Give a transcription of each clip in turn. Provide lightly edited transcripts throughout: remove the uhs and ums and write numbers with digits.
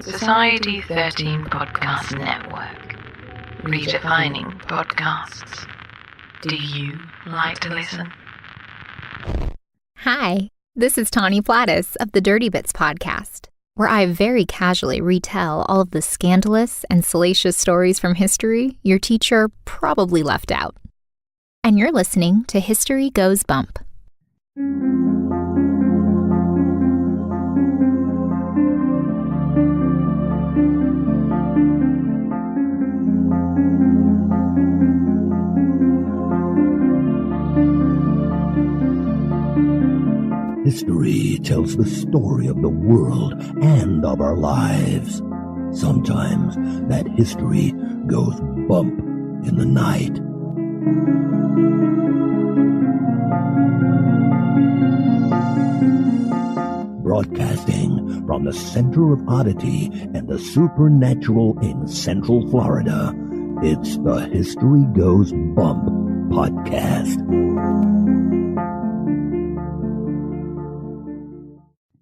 Society 13 Podcast Network, redefining podcasts. Do you like to listen? Hi, this is Tawny Plattis of the Dirty Bits podcast, where I very casually retell all of the scandalous and salacious stories from history your teacher probably left out. And you're listening to History Goes Bump. History tells the story of the world and of our lives. Sometimes that history goes bump in the night. Broadcasting from the center of oddity and the supernatural in Central Florida, it's the History Goes Bump podcast.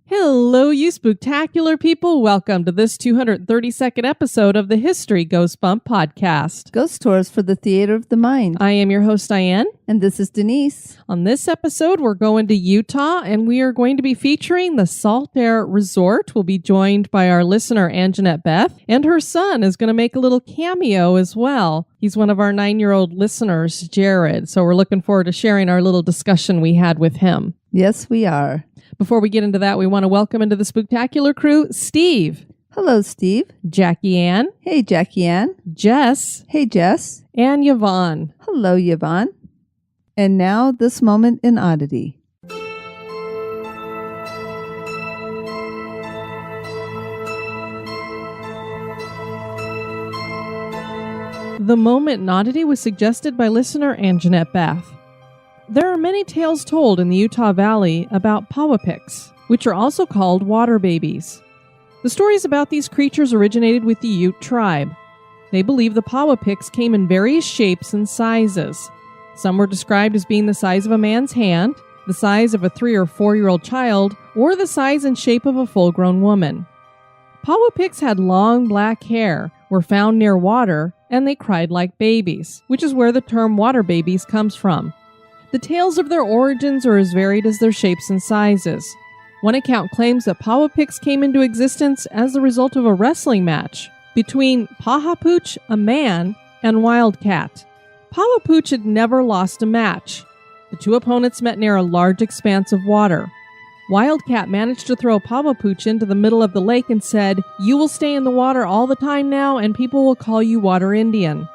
Hello, you spooktacular people. Welcome to this 232nd episode of the History Goes Bump podcast. Ghost tours for the theater of the mind. I am your host, Diane. And this is Denise. On this episode, we're going to Utah, and we are going to be featuring the Saltair Resort. We'll be joined by our listener, Annjanette Beth, and her son is going to make a little cameo as well. He's one of our 9-year-old listeners, Jared. So we're looking forward to sharing our little discussion we had with him. Yes, we are. Before we get into that, we want to welcome into the spooktacular crew, Steve. Hello, Steve. Jackie Ann. Hey, Jackie Ann. Jess. Hey, Jess. And Yvonne. Hello, Yvonne. And now, this moment in oddity. The moment in oddity was suggested by listener Annjanette Beth. There are many tales told in the Utah Valley about Pawapicts, which are also called water babies. The stories about these creatures originated with the Ute tribe. They believe the Pawapicts came in various shapes and sizes. Some were described as being the size of a man's hand, the size of a 3 or 4-year-old child, or the size and shape of a full-grown woman. Pawapicts had long black hair, were found near water, and they cried like babies, which is where the term water babies comes from. The tales of their origins are as varied as their shapes and sizes. One account claims that Pawapicts came into existence as the result of a wrestling match between Pawapicts, a man, and Wildcat. Pawapicts had never lost a match. The two opponents met near a large expanse of water. Wildcat managed to throw Pawapicts into the middle of the lake and said, "You will stay in the water all the time now, and people will call you Water Indian."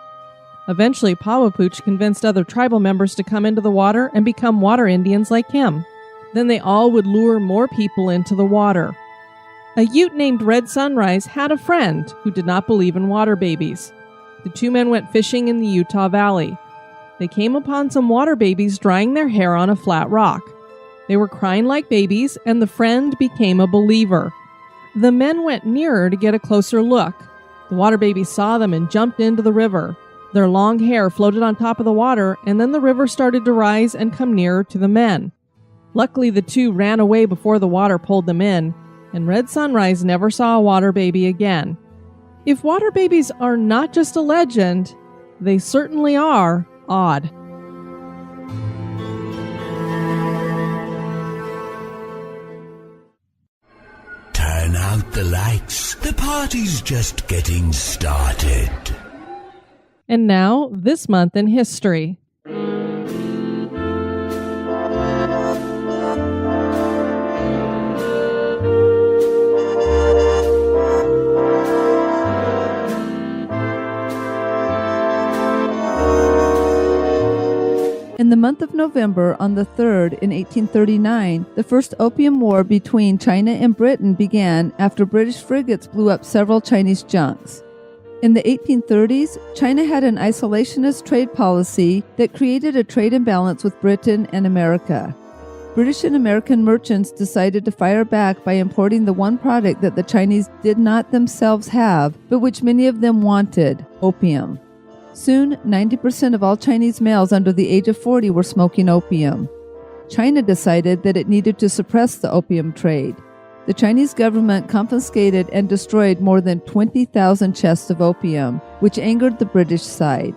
Eventually, Pawapicts convinced other tribal members to come into the water and become water Indians like him. Then they all would lure more people into the water. A Ute named Red Sunrise had a friend who did not believe in water babies. The two men went fishing in the Utah Valley. They came upon some water babies drying their hair on a flat rock. They were crying like babies, and the friend became a believer. The men went nearer to get a closer look. The water babies saw them and jumped into the river. Their long hair floated on top of the water, and then the river started to rise and come nearer to the men. Luckily, the two ran away before the water pulled them in, and Red Sunrise never saw a water baby again. If water babies are not just a legend, they certainly are odd. Turn out the lights. The party's just getting started. And now, this month in history. In the month of November, on the 3rd in 1839, the First Opium War between China and Britain began after British frigates blew up several Chinese junks. In the 1830s, China had an isolationist trade policy that created a trade imbalance with Britain and America. British and American merchants decided to fire back by importing the one product that the Chinese did not themselves have, but which many of them wanted: opium. Soon, 90% of all Chinese males under the age of 40 were smoking opium. China decided that it needed to suppress the opium trade. The Chinese government confiscated and destroyed more than 20,000 chests of opium, which angered the British side.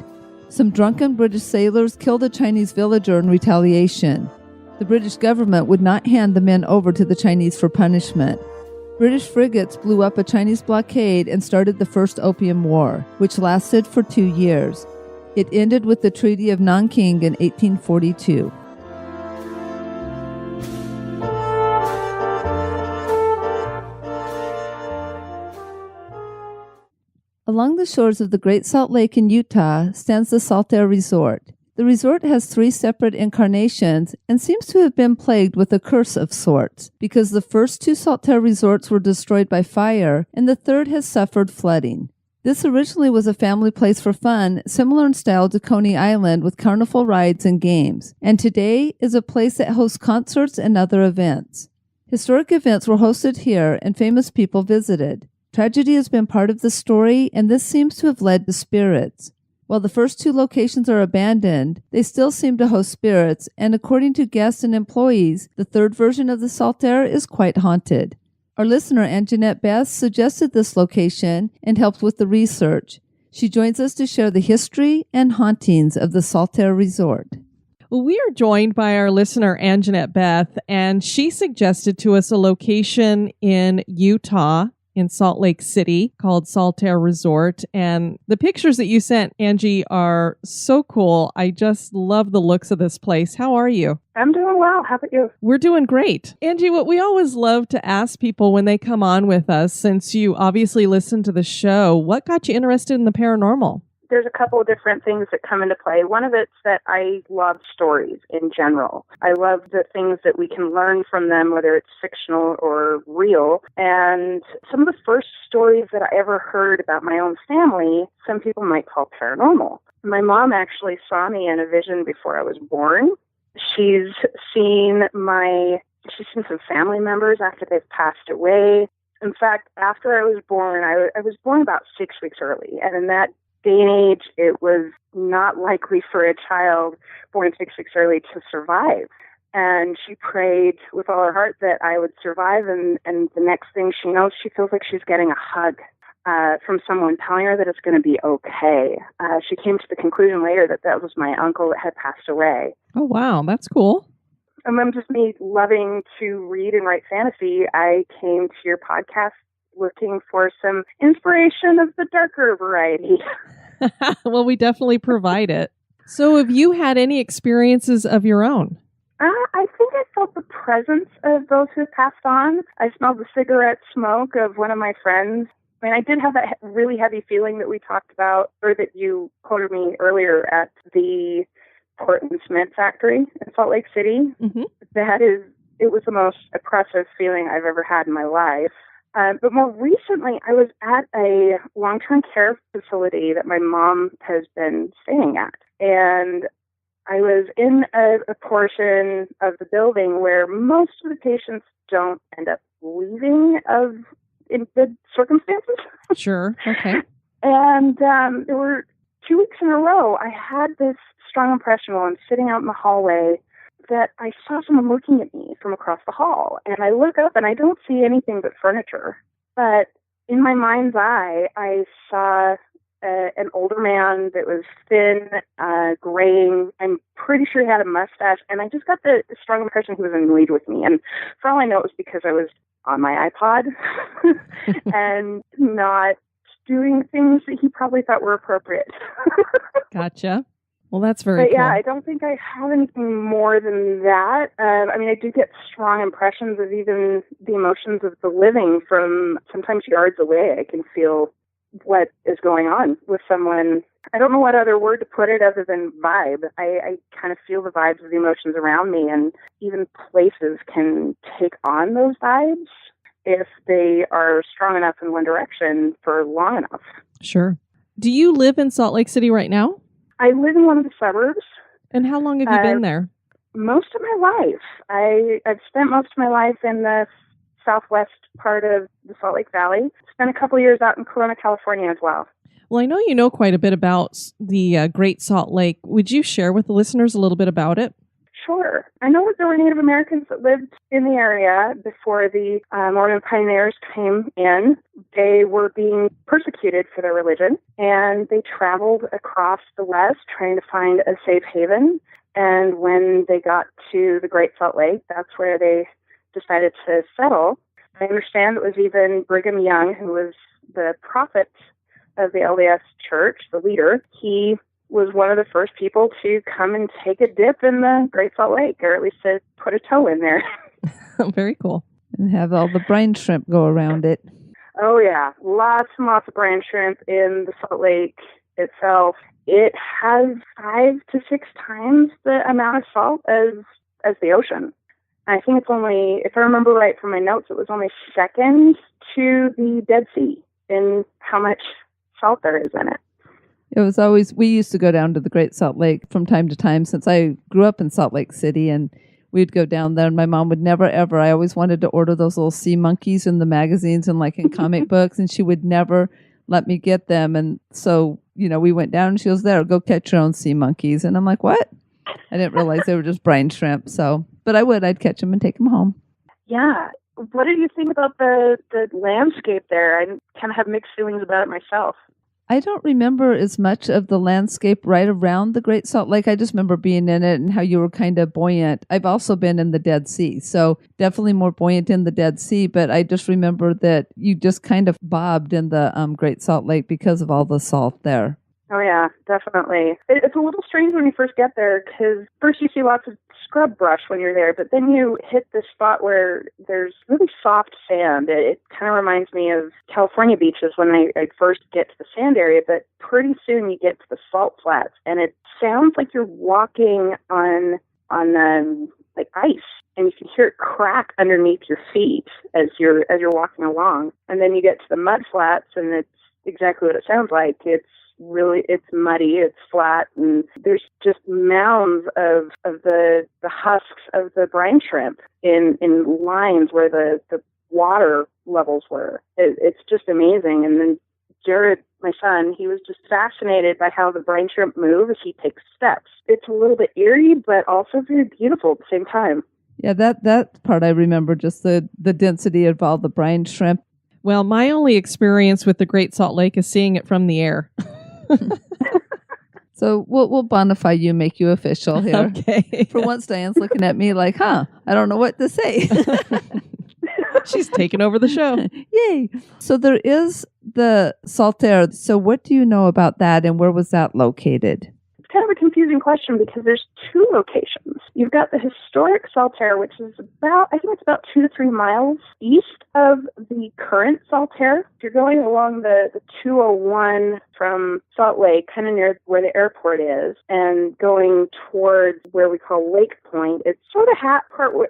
Some drunken British sailors killed a Chinese villager in retaliation. The British government would not hand the men over to the Chinese for punishment. British frigates blew up a Chinese blockade and started the First Opium War, which lasted for 2 years. It ended with the Treaty of Nanking in 1842. Along the shores of the Great Salt Lake in Utah stands the Saltair Resort. The resort has 3 separate incarnations and seems to have been plagued with a curse of sorts, because the first 2 Saltair resorts were destroyed by fire and the third has suffered flooding. This originally was a family place for fun, similar in style to Coney Island with carnival rides and games, and today is a place that hosts concerts and other events. Historic events were hosted here and famous people visited. Tragedy has been part of the story, and this seems to have led to spirits. While the first 2 locations are abandoned, they still seem to host spirits, and according to guests and employees, the third version of the Saltaire is quite haunted. Our listener, Annjanette Beth, suggested this location and helped with the research. She joins us to share the history and hauntings of the Saltair Resort. Well, we are joined by our listener, Annjanette Beth, and she suggested to us a location in Utah, in Salt Lake City, called Saltair Resort. And the pictures that you sent, Angie, are so cool. I just love the looks of this place. How are you? I'm doing well. How about you? We're doing great. Angie, what we always love to ask people when they come on with us, since you obviously listen to the show, what got you interested in the paranormal? There's a couple of different things that come into play. One of it's that I love stories in general. I love the things that we can learn from them, whether it's fictional or real. And some of the first stories that I ever heard about my own family, some people might call paranormal. My mom actually saw me in a vision before I was born. She's seen some family members after they've passed away. In fact, after I was born, I was born about 6 weeks early. And in that day and age, it was not likely for a child born 6 weeks early to survive. And she prayed with all her heart that I would survive. And the next thing she knows, she feels like she's getting a hug from someone telling her that it's going to be okay. She came to the conclusion later that was my uncle that had passed away. Oh, wow. That's cool. And then just me loving to read and write fantasy, I came to your podcast looking for some inspiration of the darker variety. Well, we definitely provide it. So have you had any experiences of your own? I think I felt the presence of those who have passed on. I smelled the cigarette smoke of one of my friends. I mean, I did have that really heavy feeling that we talked about, or that you quoted me earlier at the Portland cement factory in Salt Lake City. Mm-hmm. It was the most oppressive feeling I've ever had in my life. But more recently, I was at a long-term care facility that my mom has been staying at. And I was in a portion of the building where most of the patients don't end up leaving in good circumstances. Sure. Okay. And there were 2 weeks in a row, I had this strong impression while I'm sitting out in the hallway that I saw someone looking at me from across the hall. And I look up and I don't see anything but furniture. But in my mind's eye, I saw an older man that was thin, graying. I'm pretty sure he had a mustache. And I just got the strong impression he was annoyed with me. And for all I know, it was because I was on my iPod and not doing things that he probably thought were appropriate. Gotcha. Well, that's very cool. Yeah, I don't think I have anything more than that. I mean, I do get strong impressions of even the emotions of the living from sometimes yards away. I can feel what is going on with someone. I don't know what other word to put it other than vibe. I kind of feel the vibes of the emotions around me, and even places can take on those vibes if they are strong enough in one direction for long enough. Sure. Do you live in Salt Lake City right now? I live in one of the suburbs. And how long have you been there? Most of my life. I've spent most of my life in the southwest part of the Salt Lake Valley. Spent a couple of years out in Corona, California as well. Well, I know you know quite a bit about the Great Salt Lake. Would you share with the listeners a little bit about it? Sure. I know that there were Native Americans that lived in the area before the Mormon pioneers came in. They were being persecuted for their religion, and they traveled across the West trying to find a safe haven. And when they got to the Great Salt Lake, that's where they decided to settle. I understand it was even Brigham Young, who was the prophet of the LDS Church, the leader. He was one of the first people to come and take a dip in the Great Salt Lake, or at least to put a toe in there. Very cool. And have all the brine shrimp go around it. Oh, yeah. Lots and lots of brine shrimp in the Salt Lake itself. It has 5 to 6 times the amount of salt as the ocean. I think it's only, if I remember right from my notes, it was only second to the Dead Sea in how much salt there is in it. It was always, we used to go down to the Great Salt Lake from time to time since I grew up in Salt Lake City, and we'd go down there and my mom would never ever, I always wanted to order those little sea monkeys in the magazines and like in comic books, and she would never let me get them. And so, we went down and she was there, go catch your own sea monkeys. And I'm like, what? I didn't realize they were just brine shrimp. So, but I'd catch them and take them home. Yeah. What did you think about the landscape there? I kind of have mixed feelings about it myself. I don't remember as much of the landscape right around the Great Salt Lake. I just remember being in it and how you were kind of buoyant. I've also been in the Dead Sea, so definitely more buoyant in the Dead Sea, but I just remember that you just kind of bobbed in the Great Salt Lake because of all the salt there. Oh, yeah, definitely. It's a little strange when you first get there because first you see lots of scrub brush when you're there, but then you hit this spot where there's really soft sand. It kind of reminds me of California beaches when I first get to the sand area, but pretty soon you get to the salt flats, and it sounds like you're walking on like ice, and you can hear it crack underneath your feet as you're walking along. And then you get to the mud flats, and it's exactly what it sounds like. It's muddy, it's flat, and there's just mounds of the husks of the brine shrimp in lines where the water levels were. It's just amazing. And then Jared, my son, he was just fascinated by how the brine shrimp move as he takes steps. It's a little bit eerie, but also very beautiful at the same time. Yeah, that part I remember, just the density of all the brine shrimp. Well, my only experience with the Great Salt Lake is seeing it from the air. So we'll bonify you, make you official here. Okay. For once, Diane's looking at me like, I don't know what to say. She's taken over the show. Yay. So there is the Saltaire. So what do you know about that, and where was that located? It's kind of a confusing question because there's 2 locations. You've got the historic Saltaire, which is about 2 to 3 miles east of the current Saltaire. If you're going along the 201 from Salt Lake, kind of near where the airport is, and going towards where we call Lake Point, it's sort of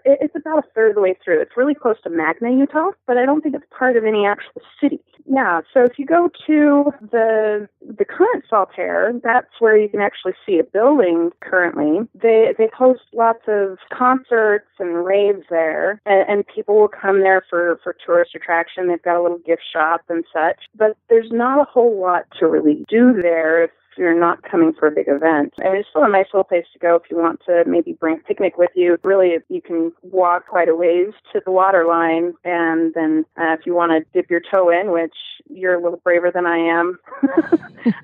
it's about a third of the way through. It's really close to Magna, Utah, but I don't think it's part of any actual city. Yeah, so if you go to the current Saltaire, that's where you can actually see a building currently. They host lots of concerts and raves there, and people will come there for tourist attraction. They've got a little gift shop and such, but there's not a whole lot to really do there if you're not coming for a big event. And it's still a nice little place to go if you want to maybe bring a picnic with you. Really, you can walk quite a ways to the water line, and then if you want to dip your toe in, which you're a little braver than I am,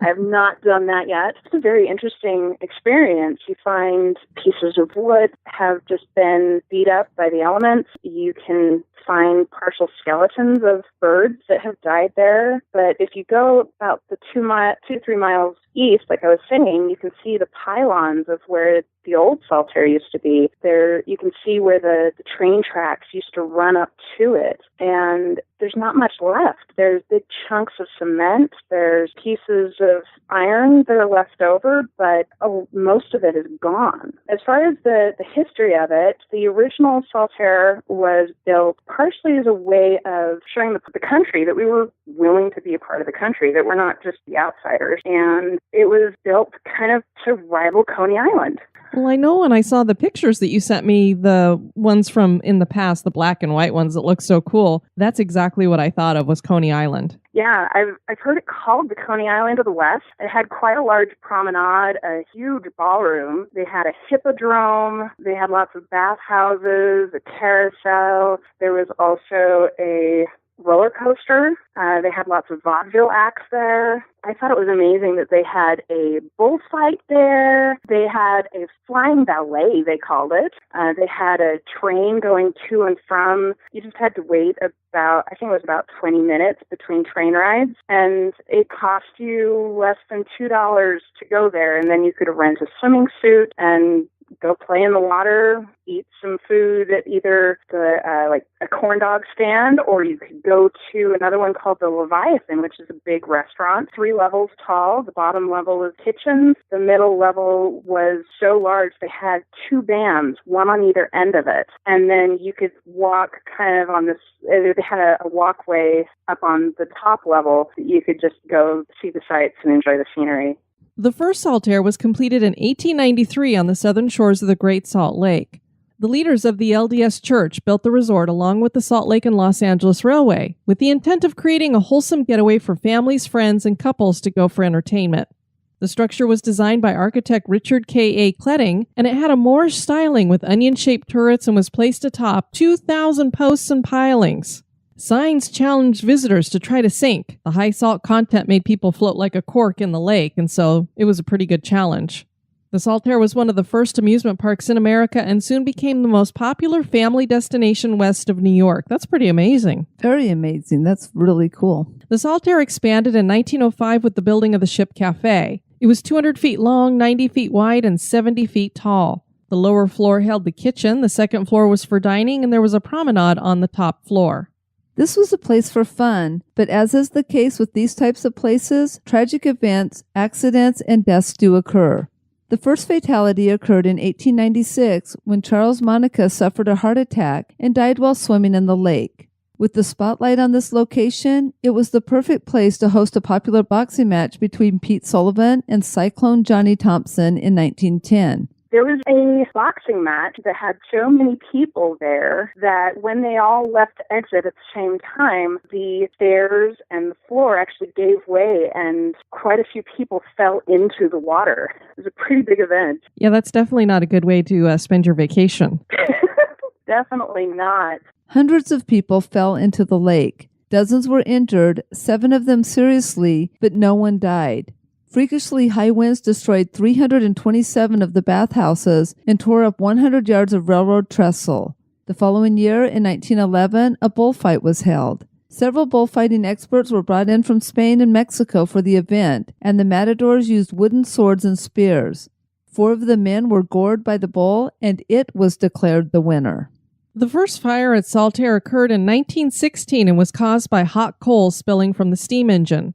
I have not done that yet. It's a very interesting experience. You find pieces of wood have just been beat up by the elements. You can find partial skeletons of birds that have died there. But if you go about the 2 to 3 miles east, like I was saying, you can see the pylons of where the old Saltaire used to be. There, you can see where the train tracks used to run up to it. And there's not much left. There's big chunks of cement. There's pieces of iron that are left over, but most of it is gone. As far as the history of it, the original Saltaire was built partially as a way of showing the country that we were willing to be a part of the country, that we're not just the outsiders. And it was built kind of to rival Coney Island. Well, I know when I saw the pictures that you sent me, the ones from in the past, the black and white ones that look so cool, that's exactly what I thought of was Coney Island. Yeah, I've heard it called the Coney Island of the West. It had quite a large promenade, a huge ballroom. They had a hippodrome. They had lots of bathhouses, a carousel. There was also a roller coaster. They had lots of vaudeville acts there. I thought it was amazing that they had a bullfight there. They had a flying ballet, they called it. They had a train going to and from. You just had to wait I think it was about 20 minutes between train rides. And it cost you less than $2 to go there. And then you could rent a swimming suit and go play in the water, eat some food at either like a corn dog stand, or you could go to another one called the Leviathan, which is a big restaurant, 3 levels tall. The bottom level was kitchens. The middle level was so large they had 2 bands, one on either end of it. And then you could walk kind of on this, they had a walkway up on the top level that you could just go see the sights and enjoy the scenery. The first Saltaire was completed in 1893 on the southern shores of the Great Salt Lake. The leaders of the LDS Church built the resort along with the Salt Lake and Los Angeles Railway, with the intent of creating a wholesome getaway for families, friends, and couples to go for entertainment. The structure was designed by architect Richard K.A. Kletting, and it had a Moorish styling with onion-shaped turrets and was placed atop 2,000 posts and pilings. Signs challenged visitors to try to sink. The high salt content made people float like a cork in the lake, and so it was a pretty good challenge. The Saltaire was one of the first amusement parks in America and soon became the most popular family destination west of New York. That's pretty amazing. Very amazing. That's really cool. The Saltaire expanded in 1905 with the building of the Ship Cafe. It was 200 feet long, 90 feet wide, and 70 feet tall. The lower floor held the kitchen, the second floor was for dining, and there was a promenade on the top floor. This was a place for fun, but as is the case with these types of places, tragic events, accidents, and deaths do occur. The first fatality occurred in 1896 when Charles Monica suffered a heart attack and died while swimming in the lake. With the spotlight on this location, it was the perfect place to host a popular boxing match between Pete Sullivan and Cyclone Johnny Thompson in 1910. There was a boxing match that had so many people there that when they all left to exit at the same time, the stairs and the floor actually gave way and quite a few people fell into the water. It was a pretty big event. Yeah, that's definitely not a good way to spend your vacation. Definitely not. Hundreds of people fell into the lake. Dozens were injured, 7 of them seriously, but no one died. Freakishly high winds destroyed 327 of the bathhouses and tore up 100 yards of railroad trestle. The following year, in 1911, a bullfight was held. Several bullfighting experts were brought in from Spain and Mexico for the event, and the matadors used wooden swords and spears. 4 of the men were gored by the bull, and it was declared the winner. The first fire at Saltaire occurred in 1916 and was caused by hot coal spilling from the steam engine.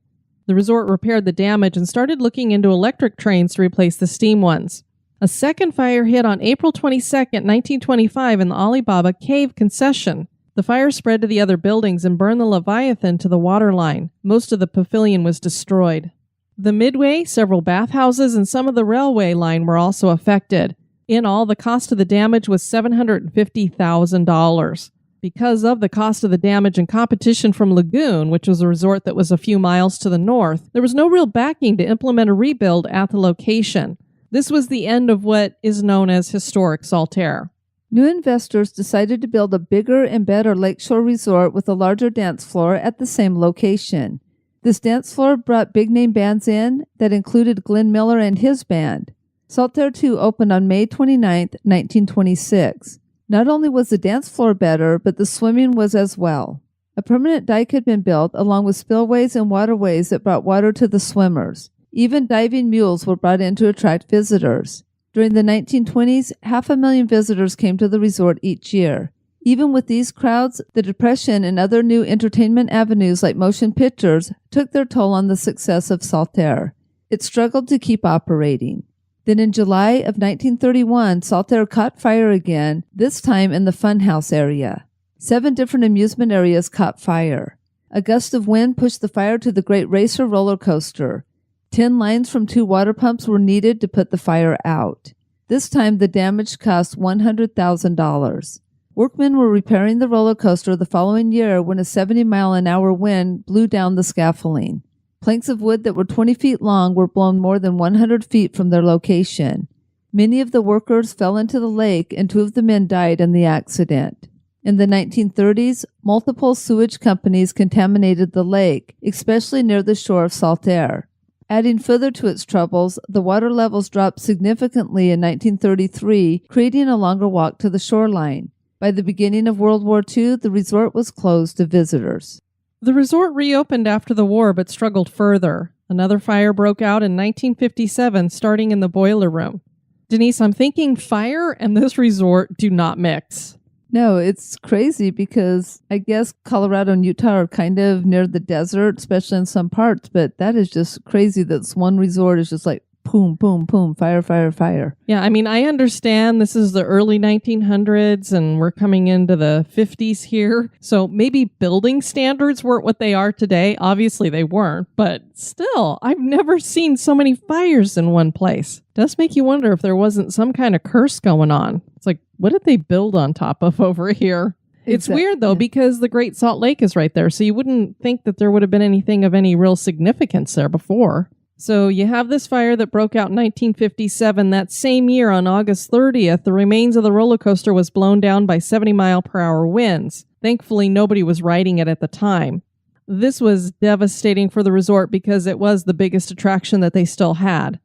The resort repaired the damage and started looking into electric trains to replace the steam ones. A second fire hit on April 22, 1925 in the Alibaba Cave concession. The fire spread to the other buildings and burned the Leviathan to the waterline. Most of the pavilion was destroyed. The Midway, several bathhouses, and some of the railway line were also affected. In all, the cost of the damage was $750,000. Because of the cost of the damage and competition from Lagoon, which was a resort that was a few miles to the north, there was no real backing to implement a rebuild at the location. This was the end of what is known as historic Saltaire. New investors decided to build a bigger and better lakeshore resort with a larger dance floor at the same location. This dance floor brought big-name bands in that included Glenn Miller and his band. Saltaire 2 opened on May 29, 1926. Not only was the dance floor better, but the swimming was as well. A permanent dike had been built, along with spillways and waterways that brought water to the swimmers. Even diving mules were brought in to attract visitors. During the 1920s, 500,000 visitors came to the resort each year. Even with these crowds, the Depression and other new entertainment avenues like motion pictures took their toll on the success of Saltaire. It struggled to keep operating. Then in July of 1931, Saltaire caught fire again, this time in the funhouse area. 7 different amusement areas caught fire. A gust of wind pushed the fire to the Great Racer roller coaster. 10 lines from 2 water pumps were needed to put the fire out. This time the damage cost $100,000. Workmen were repairing the roller coaster the following year when a 70-mile-an-hour wind blew down the scaffolding. Planks of wood that were 20 feet long were blown more than 100 feet from their location. Many of the workers fell into the lake, and 2 of the men died in the accident. In the 1930s, multiple sewage companies contaminated the lake, especially near the shore of Saltaire. Adding further to its troubles, the water levels dropped significantly in 1933, creating a longer walk to the shoreline. By the beginning of World War II, the resort was closed to visitors. The resort reopened after the war but struggled further. Another fire broke out in 1957, starting in the boiler room. Denise, I'm thinking fire and this resort do not mix. No, it's crazy because I guess Colorado and Utah are kind of near the desert, especially in some parts, but that is just crazy that this one resort is just like boom, boom, boom, fire, fire, fire. Yeah, I mean, I understand this is the early 1900s and we're coming into the 50s here. So maybe building standards weren't what they are today. Obviously they weren't, but still, I've never seen so many fires in one place. It does make you wonder if there wasn't some kind of curse going on. It's like, what did they build on top of over here? It's weird, though, because the Great Salt Lake is right there, so you wouldn't think that there would have been anything of any real significance there before. So you have this fire that broke out in 1957. That same year, on August 30th, the remains of the roller coaster was blown down by 70-mile-per-hour winds. Thankfully, nobody was riding it at the time. This was devastating for the resort because it was the biggest attraction that they still had.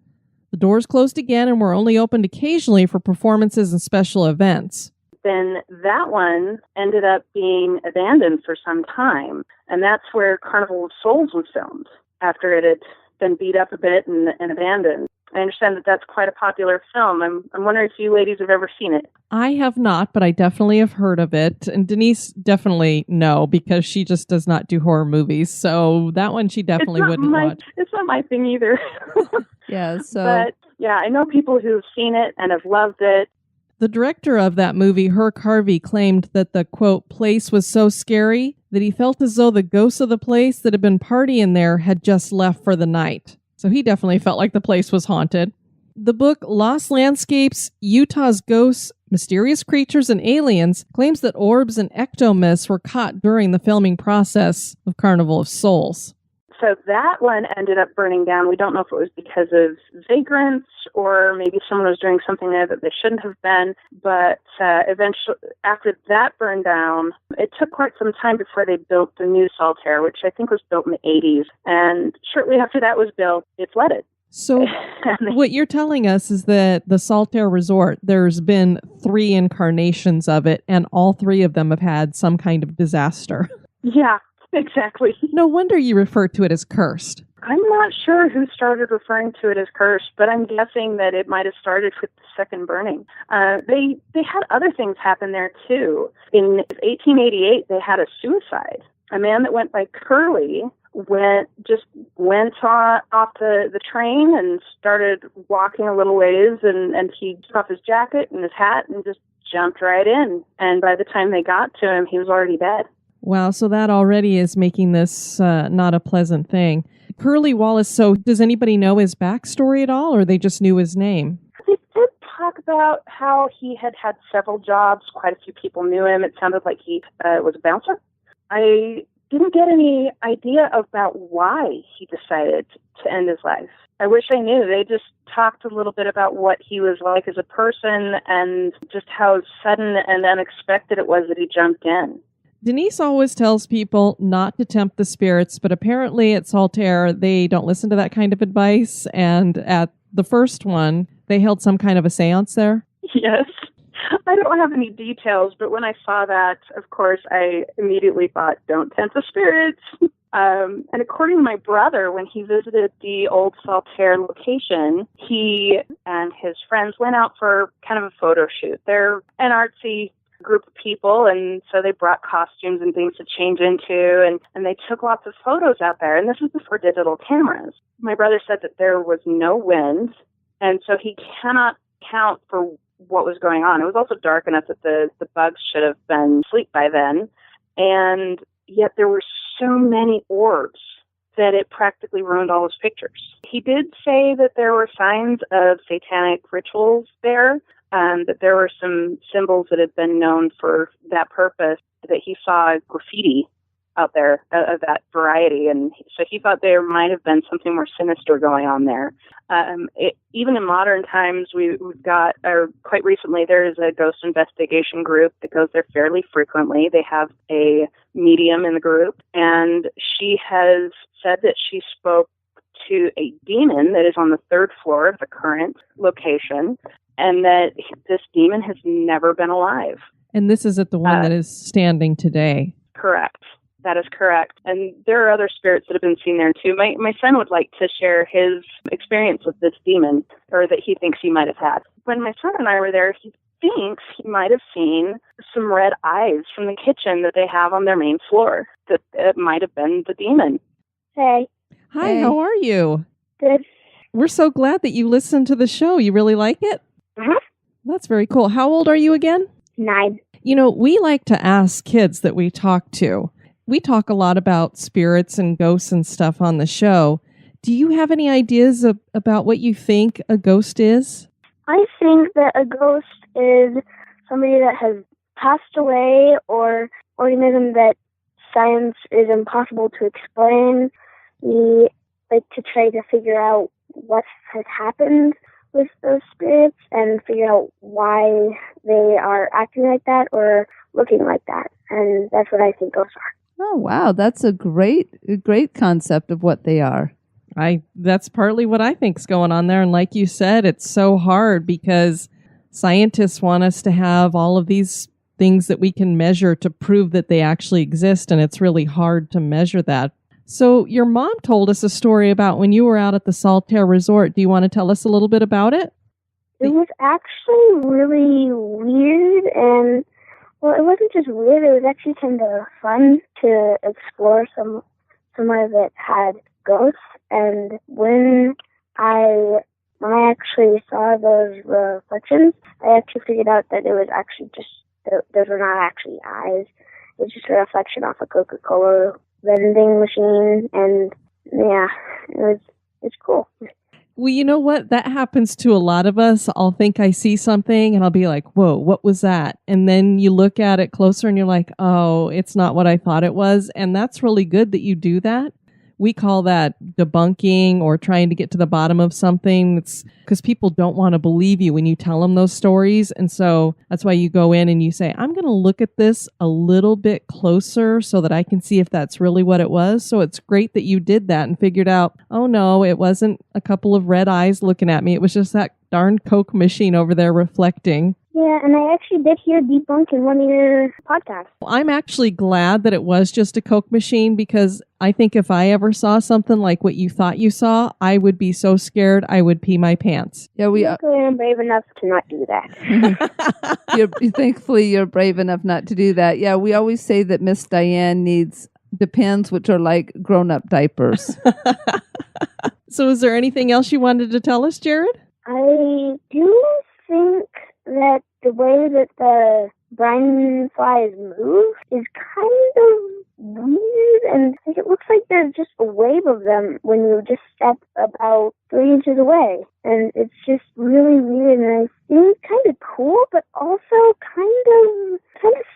The doors closed again and were only opened occasionally for performances and special events. Then that one ended up being abandoned for some time, and that's where Carnival of Souls was filmed after it had been beat up a bit and abandoned. I understand that that's quite a popular film. I'm wondering if you ladies have ever seen it. I have not, but I definitely have heard of it. And Denise definitely no, because she just does not do horror movies. So that one she definitely wouldn't watch. It's not my thing either. Yeah, so... But yeah, I know people who've seen it and have loved it. The director of that movie, Herc Harvey, claimed that the, quote, place was so scary that he felt as though the ghosts of the place that had been partying there had just left for the night. So he definitely felt like the place was haunted. The book Lost Landscapes, Utah's Ghosts, Mysterious Creatures, and Aliens claims that orbs and ectomyths were caught during the filming process of Carnival of Souls. So that one ended up burning down. We don't know if it was because of vagrants or maybe someone was doing something there that they shouldn't have been. But eventually, after that burned down, it took quite some time before they built the new Saltaire, which I think was built in the 80s. And shortly after that was built, it flooded. So what you're telling us is that the Saltair Resort, there's been 3 incarnations of it, and all 3 of them have had some kind of disaster. Yeah. Exactly. No wonder you refer to it as cursed. I'm not sure who started referring to it as cursed, but I'm guessing that it might have started with the second burning. They had other things happen there, too. In 1888, they had a suicide. A man that went by Curly went off the train and started walking a little ways, and he took off his jacket and his hat and just jumped right in. And by the time they got to him, he was already dead. Wow, so that already is making this not a pleasant thing. Curly Wallace, so does anybody know his backstory at all, or they just knew his name? They did talk about how he had several jobs. Quite a few people knew him. It sounded like he was a bouncer. I didn't get any idea about why he decided to end his life. I wish I knew. They just talked a little bit about what he was like as a person and just how sudden and unexpected it was that he jumped in. Denise always tells people not to tempt the spirits, but apparently at Saltaire, they don't listen to that kind of advice. And at the first one, they held some kind of a seance there. Yes. I don't have any details, but when I saw that, of course, I immediately thought, don't tempt the spirits. And according to my brother, when he visited the old Saltaire location, he and his friends went out for kind of a photo shoot. They're an artsy group of people, and so they brought costumes and things to change into, and they took lots of photos out there, and this was before digital cameras. My brother said that there was no wind, and so he cannot count for what was going on. It was also dark enough that the bugs should have been asleep by then, and yet there were so many orbs that it practically ruined all his pictures. He did say that there were signs of satanic rituals there. that there were some symbols that had been known for that purpose, that he saw graffiti out there of that variety. And so he thought there might have been something more sinister going on there. Even in modern times, we've got, or quite recently, there is a ghost investigation group that goes there fairly frequently. They have a medium in the group, and she has said that she spoke to a demon that is on the 3rd floor of the current location, and that this demon has never been alive. And this is at the one that is standing today. Correct. That is correct. And there are other spirits that have been seen there too. My son would like to share his experience with this demon, or that he thinks he might have had. When my son and I were there, he thinks he might have seen some red eyes from the kitchen that they have on their main floor. That it might have been the demon. Hey. Hi, Hey. how are you? Good. We're so glad that you listened to the show. You really like it? Uh-huh. That's very cool. How old are you again? 9. You know, we like to ask kids that we talk to. We talk a lot about spirits and ghosts and stuff on the show. Do you have any ideas about what you think a ghost is? I think that a ghost is somebody that has passed away, or organism that science is impossible to explain. We like to try to figure out what has happened with those spirits and figure out why they are acting like that or looking like that. And that's what I think ghosts are. Oh, wow. That's a great concept of what they are. That's partly what I think's going on there. And like you said, it's so hard because scientists want us to have all of these things that we can measure to prove that they actually exist. And it's really hard to measure that. So your mom told us a story about when you were out at the Saltair Resort. Do you want to tell us a little bit about it? It was actually really weird, and well, it wasn't just weird, it was actually kind of fun to explore somewhere that had ghosts. And when I actually saw those reflections, I actually figured out that it was actually just, those were not actually eyes. It was just a reflection off a Coca-Cola vending machine, and yeah, it's cool. Well, you know what? That happens to a lot of us. I'll think I see something and I'll be like, whoa, what was that? And then you look at it closer and you're like, oh, it's not what I thought it was. And that's really good that you do that. We call that debunking or trying to get to the bottom of something. It's because people don't want to believe you when you tell them those stories. And so that's why you go in and you say, I'm going to look at this a little bit closer so that I can see if that's really what it was. So it's great that you did that and figured out, oh no, it wasn't a couple of red eyes looking at me. It was just that darn Coke machine over there reflecting. Yeah, and I actually did hear debunk in one of your podcasts. I'm actually glad that it was just a Coke machine, because I think if I ever saw something like what you thought you saw, I would be so scared I would pee my pants. Yeah, Luckily, I'm brave enough to not do that. Thankfully, you're brave enough not to do that. Yeah, we always say that Miss Diane needs Depends, which are like grown-up diapers. So is there anything else you wanted to tell us, Jared? I do think that the way that the brine flies move is kind of weird, and it looks like there's just a wave of them when you just step about 3 inches away. And it's just really weird, and I think kind of cool, but also kind of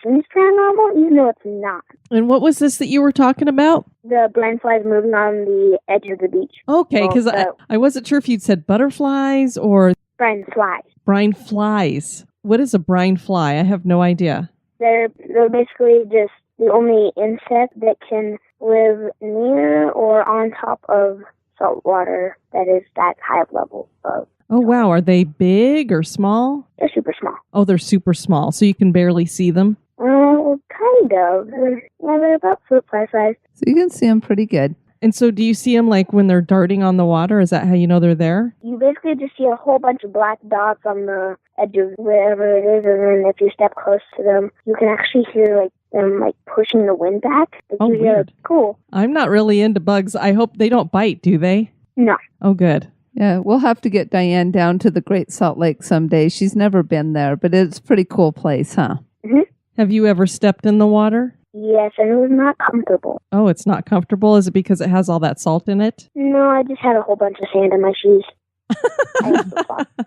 seems paranormal, even though it's not. And what was this that you were talking about? The brine flies moving on the edge of the beach. Okay, because I wasn't sure if you'd said butterflies or Brine flies. brine flies. What is a brine fly? I have no idea. They're basically just the only insect that can live near or on top of salt water that is that high level of. Oh, wow. Are they big or small? They're super small. Oh, they're super small, so you can barely see them? Kind of. They're about fruit fly size. So you can see them pretty good. And so do you see them like when they're darting on the water? Is that how you know they're there? You basically just see a whole bunch of black dots on the edge of wherever it is, and then if you step close to them, you can actually hear them pushing the wind back. Oh, weird. Cool. I'm not really into bugs. I hope they don't bite, do they? No. Oh, good. Yeah, we'll have to get Diane down to the Great Salt Lake someday. She's never been there, but it's a pretty cool place, huh? Mm-hmm. Have you ever stepped in the water? Yes, and it was not comfortable. Oh, it's not comfortable? Is it because it has all that salt in it? No, I just had a whole bunch of sand in my shoes.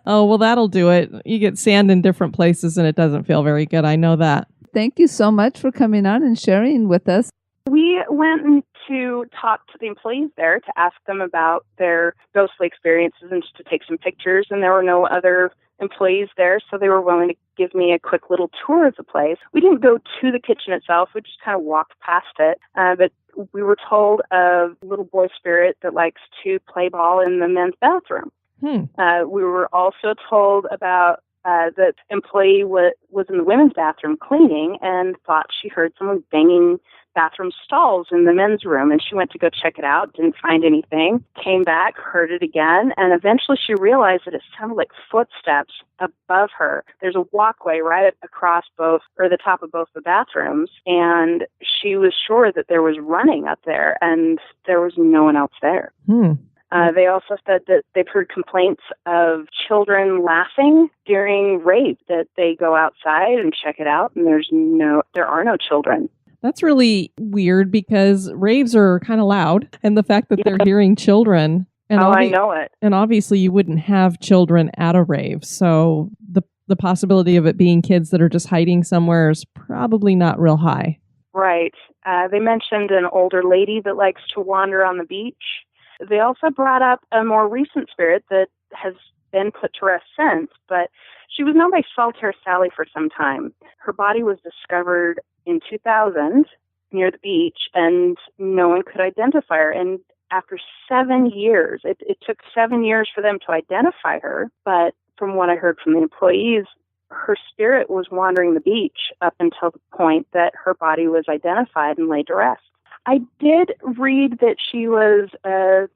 Oh, well, that'll do it. You get sand in different places and it doesn't feel very good. I know that. Thank you so much for coming on and sharing with us. We went to talk to the employees there to ask them about their ghostly experiences and just to take some pictures, and there were no other employees there, so they were willing to give me a quick little tour of the place. We didn't go to the kitchen itself, we just kind of walked past it, but we were told of a little boy spirit that likes to play ball in the men's bathroom. We were also told about that employee was in the women's bathroom cleaning and thought she heard someone banging bathroom stalls in the men's room, and she went to go check it out, didn't find anything, came back, heard it again, and eventually she realized that it sounded like footsteps above her. There's a walkway right across the top of both the bathrooms, and she was sure that there was running up there, and there was no one else there. They also said that they've heard complaints of children laughing during raves, that they go outside and check it out, and there are no children. That's really weird because raves are kind of loud, and the fact that they're hearing children. And I know it. And obviously you wouldn't have children at a rave, so the possibility of it being kids that are just hiding somewhere is probably not real high. Right. They mentioned an older lady that likes to wander on the beach. They also brought up a more recent spirit that has been put to rest since, but she was known by Saltaire Sally for some time. Her body was discovered in 2000 near the beach, and no one could identify her. And after 7 years, it took 7 years for them to identify her, but from what I heard from the employees, her spirit was wandering the beach up until the point that her body was identified and laid to rest. I did read that she was a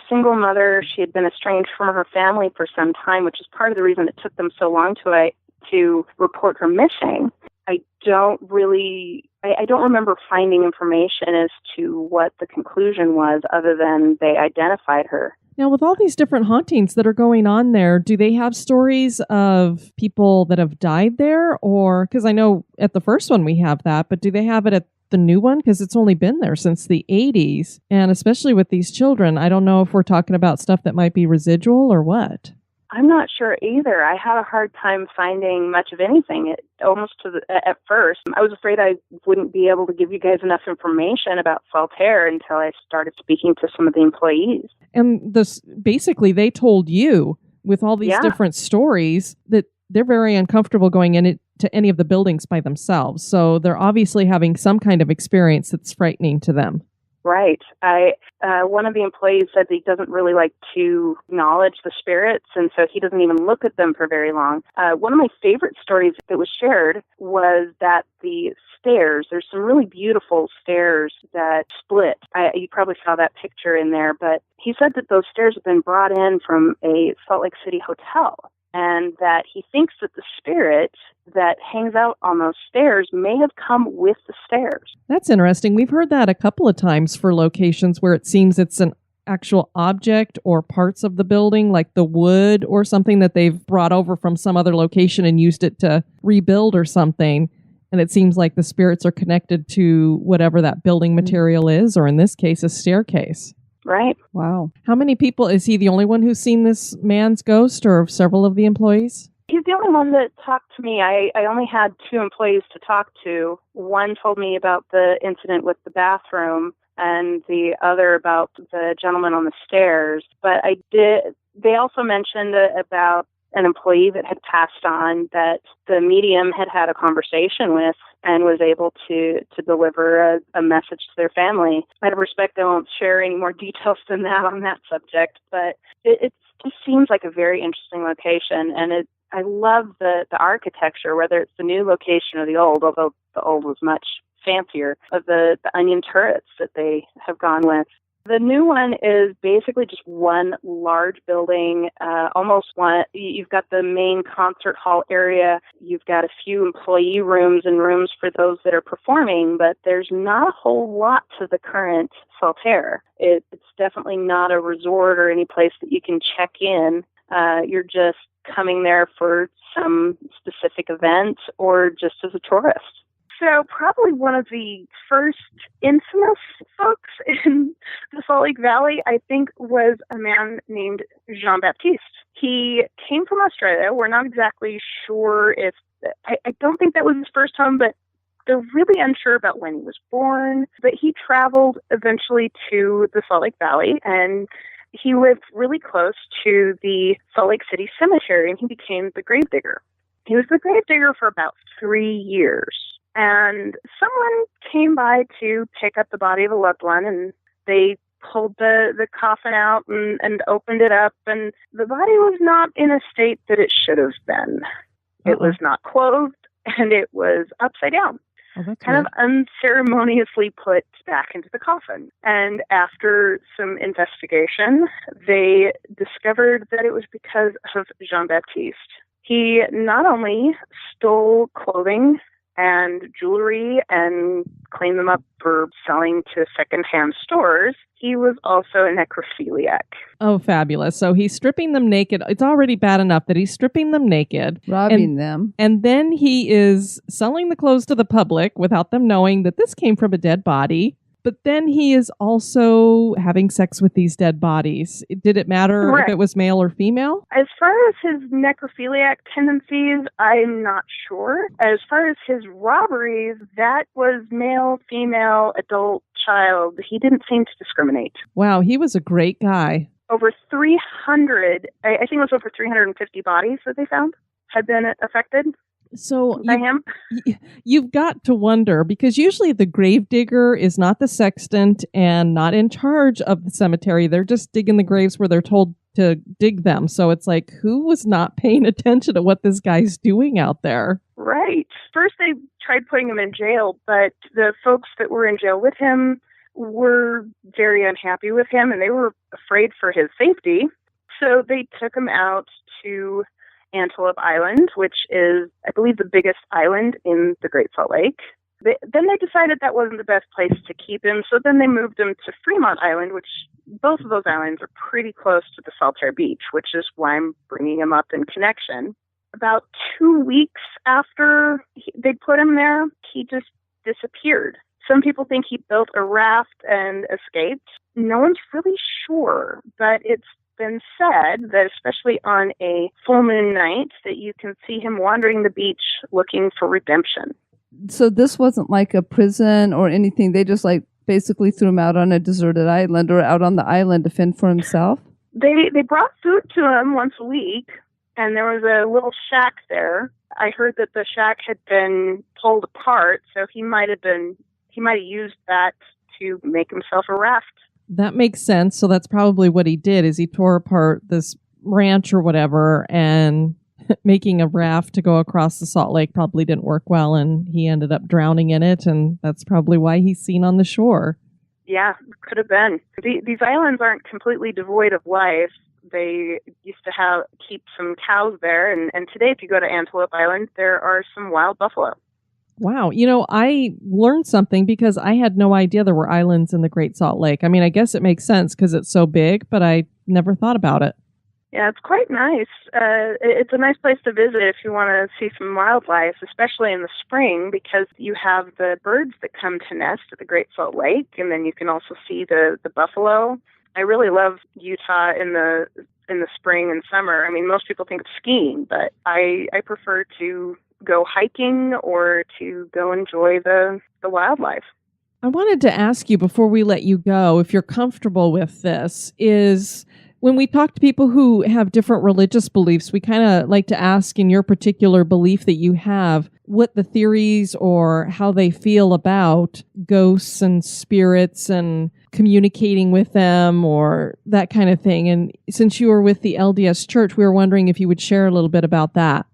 single mother. She had been estranged from her family for some time, which is part of the reason it took them so long to report her missing. I don't remember finding information as to what the conclusion was other than they identified her. Now, with all these different hauntings that are going on there, do they have stories of people that have died there? Or, because I know at the first one we have that, but do they have it at the new one? Because it's only been there since the 80s. And especially with these children, I don't know if we're talking about stuff that might be residual or what. I'm not sure either. I had a hard time finding much of anything. At first, I was afraid I wouldn't be able to give you guys enough information about Saltaire until I started speaking to some of the employees. And basically, they told you with all these different stories that they're very uncomfortable going into any of the buildings by themselves. So they're obviously having some kind of experience that's frightening to them. Right. One of the employees said that he doesn't really like to acknowledge the spirits, and so he doesn't even look at them for very long. One of my favorite stories that was shared was that the stairs, there's some really beautiful stairs that split. You probably saw that picture in there, but he said that those stairs have been brought in from a Salt Lake City hotel, and that he thinks that the spirit that hangs out on those stairs may have come with the stairs. That's interesting. We've heard that a couple of times for locations where it seems it's an actual object or parts of the building, like the wood or something that they've brought over from some other location and used it to rebuild or something. And it seems like the spirits are connected to whatever that building material is, or in this case, a staircase. Right. Wow. How many people, is he the only one who's seen this man's ghost, or several of the employees? He's the only one that talked to me. I only had 2 employees to talk to. One told me about the incident with the bathroom, and the other about the gentleman on the stairs. But they also mentioned about an employee that had passed on that the medium had a conversation with and was able to deliver a message to their family. Out of respect, I won't share any more details than that on that subject, but it just seems like a very interesting location, and I love the architecture, whether it's the new location or the old, although the old was much fancier, of the onion turrets that they have gone with. The new one is basically just one large building, almost one. You've got the main concert hall area. You've got a few employee rooms and rooms for those that are performing, but there's not a whole lot to the current Saltaire. It's definitely not a resort or any place that you can check in. You're just coming there for some specific event or just as a tourist. So probably one of the first infamous folks in the Salt Lake Valley, I think, was a man named Jean-Baptiste. He came from Australia. We're not exactly sure if, I don't think that was his first home, but they're really unsure about when he was born. But he traveled eventually to the Salt Lake Valley, and he lived really close to the Salt Lake City Cemetery, and he became the gravedigger. He was the gravedigger for about 3 years. And someone came by to pick up the body of a loved one, and they pulled the coffin out and opened it up, and the body was not in a state that it should have been. It was not clothed, and it was upside down. Oh, that's kind weird. of unceremoniously put back into the coffin. And after some investigation, they discovered that it was because of Jean-Baptiste. He not only stole clothing and jewelry and cleaned them up for selling to secondhand stores, he was also a necrophiliac. Oh, fabulous. So he's stripping them naked. It's already bad enough that he's stripping them naked. Robbing them. And then he is selling the clothes to the public without them knowing that this came from a dead body. But then he is also having sex with these dead bodies. Did it matter if it was male or female? As far as his necrophiliac tendencies, I'm not sure. As far as his robberies, that was male, female, adult, child. He didn't seem to discriminate. Wow, he was a great guy. Over 300, I think it was over 350 bodies that they found had been affected. So by him? You've got to wonder, because usually the gravedigger is not the sextant and not in charge of the cemetery. They're just digging the graves where they're told to dig them. So it's like, who was not paying attention to what this guy's doing out there? Right. First they tried putting him in jail, but the folks that were in jail with him were very unhappy with him, and they were afraid for his safety. So they took him out to Antelope Island, which is, I believe, the biggest island in the Great Salt Lake. Then they decided that wasn't the best place to keep him, so then they moved him to Fremont Island, which both of those islands are pretty close to the Saltaire Beach, which is why I'm bringing him up in connection. About 2 weeks after they put him there, he just disappeared. Some people think he built a raft and escaped. No one's really sure, but it's been said that especially on a full moon night that you can see him wandering the beach looking for redemption. So this wasn't like a prison or anything. They just like basically threw him out on a deserted island or out on the island to fend for himself? They brought food to him once a week, and there was a little shack there. I heard that the shack had been pulled apart, so he might have used that to make himself a raft. That makes sense. So that's probably what he did, is he tore apart this ranch or whatever, and making a raft to go across the Salt Lake probably didn't work well, and he ended up drowning in it, and that's probably why he's seen on the shore. Yeah, could have been. These islands aren't completely devoid of life. They used to keep some cows there, and today if you go to Antelope Island, there are some wild buffalo. Wow. You know, I learned something because I had no idea there were islands in the Great Salt Lake. I mean, I guess it makes sense because it's so big, but I never thought about it. Yeah, it's quite nice. It's a nice place to visit if you want to see some wildlife, especially in the spring, because you have the birds that come to nest at the Great Salt Lake, and then you can also see the buffalo. I really love Utah in the spring and summer. I mean, most people think of skiing, but I prefer to go hiking or to go enjoy the wildlife. I wanted to ask you before we let you go, if you're comfortable with this, is when we talk to people who have different religious beliefs, we kind of like to ask, in your particular belief that you have, what the theories or how they feel about ghosts and spirits and communicating with them or that kind of thing. And since you were with the LDS Church, we were wondering if you would share a little bit about that.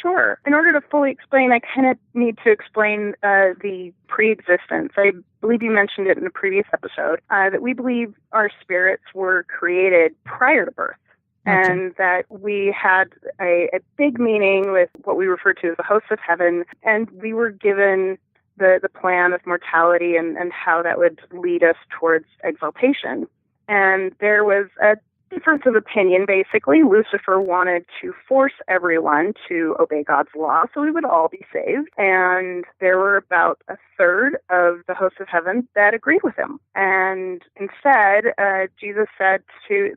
Sure. In order to fully explain, I kind of need to explain the pre-existence. I believe you mentioned it in a previous episode, that we believe our spirits were created prior to birth. Gotcha. And that we had a big meaning with what we refer to as the hosts of heaven, and we were given the plan of mortality and how that would lead us towards exaltation. And there was a difference of opinion, basically. Lucifer wanted to force everyone to obey God's law so we would all be saved. And there were about a third of the hosts of heaven that agreed with him. And instead, Jesus said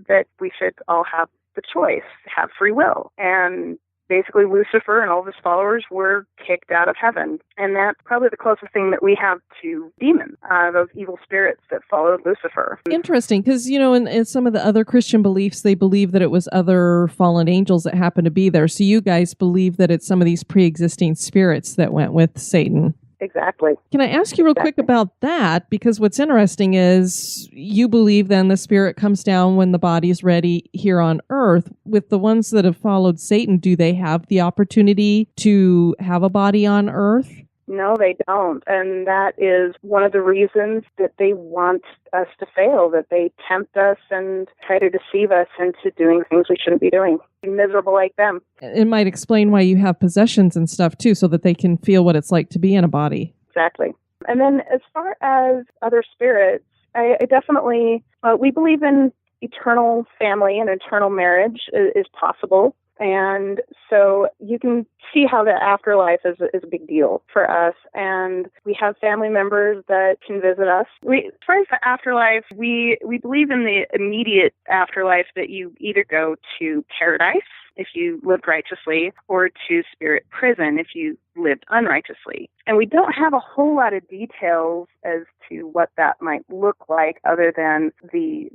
that we should all have the choice, have free will. And basically, Lucifer and all of his followers were kicked out of heaven. And that's probably the closest thing that we have to demons, those evil spirits that followed Lucifer. Interesting, because, in some of the other Christian beliefs, they believe that it was other fallen angels that happened to be there. So you guys believe that it's some of these pre-existing spirits that went with Satan. Exactly. Can I ask you real quick about that? Because what's interesting is you believe then the spirit comes down when the body is ready here on earth. With the ones that have followed Satan, do they have the opportunity to have a body on earth? No, they don't. And that is one of the reasons that they want us to fail, that they tempt us and try to deceive us into doing things we shouldn't be doing. Be miserable like them. It might explain why you have possessions and stuff, too, so that they can feel what it's like to be in a body. Exactly. And then as far as other spirits, I definitely, we believe in eternal family and eternal marriage is possible. And so you can see how the afterlife is a big deal for us. And we have family members that can visit us. As far as the afterlife, we believe in the immediate afterlife, that you either go to paradise if you lived righteously, or to spirit prison if you lived unrighteously. And we don't have a whole lot of details as to what that might look like, other than